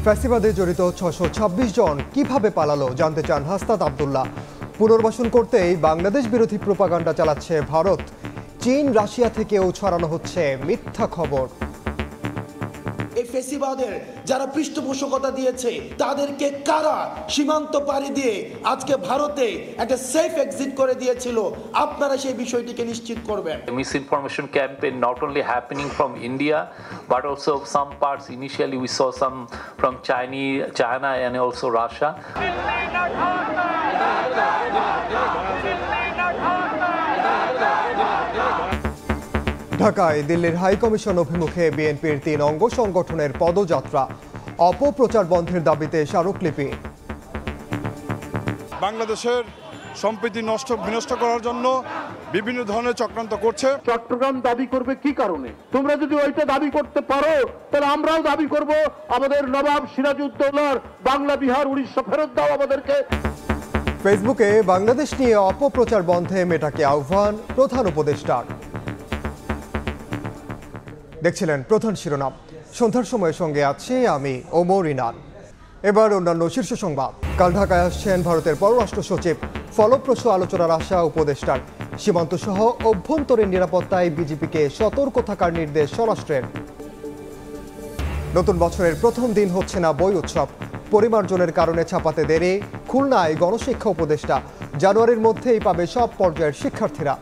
ফ্যাসিবাদে জড়িত ৬২৬ জন কিভাবে পালালো জানতে চান হাসনাত আব্দুল্লাহ। পুনর্বাসন করতেই বাংলাদেশ বিরোধী প্রোপাগান্ডা চালাচ্ছে ভারত। চীন রাশিয়া থেকেও ছড়ানো হচ্ছে মিথ্যা খবর। এই ফ্যাসিবাদের যারা পৃষ্ঠপোষকতা দিয়েছে তাদেরকে কারা সীমান্ত পাড়ি দিয়ে আজকে ভারতে একটা সেফ এক্সিট করে দিয়েছিল, আপনারা সেই বিষয়টিকে নিশ্চিত করবেন। Misinformation campaign not only happening from India but also some parts initially we saw some from China and also Russia. ঢাকায় দিল্লির হাই কমিশন অভিমুখে বিএনপির ৩ অঙ্গ সংগঠনের পদযাত্রা। অপপ্রচার বন্ধের দাবিতে স্মারকলিপি। বাংলাদেশের সম্প্রীতি বিনষ্ট করার জন্য বিভিন্ন ধরনের চক্রান্ত করছে। চট্টগ্রাম দাবি করবে কি কারণে? তোমরা যদি ওইটা দাবি করতে পারো তাহলে আমরাও দাবি করব আমাদের নবাব সিরাজউদ্দৌলার বাংলা বিহার উড়িষ্যা ফেরত দাও আমাদেরকে। ফেসবুকে বাংলাদেশ নিয়ে অপপ্রচার বন্ধে মেটাকে আহ্বান প্রধান উপদেষ্টার। দেখছিলেন প্রধান শিরোনাম। সন্ধ্যার সময়ের সঙ্গে আছি আমি ওমর ইনান। এবার অন্যান্য শীর্ষ সংবাদ। কাল ঢাকায় আসছেন ভারতের পররাষ্ট্র সচিব। ফলপ্রসূ আলোচনার আশা উপদেষ্টার। সীমান্ত সহ অভ্যন্তরীণ নিরাপত্তায় বিজেপিকে সতর্ক থাকার নির্দেশ স্বরাষ্ট্রের। নতুন বছরের প্রথম দিন হচ্ছে না বই উৎসব। পরিমার্জনের কারণে ছাপাতে দেরি। খুলনায় গণশিক্ষা উপদেষ্টা। জানুয়ারির মধ্যেই পাবে সব পর্যায়ের শিক্ষার্থীরা।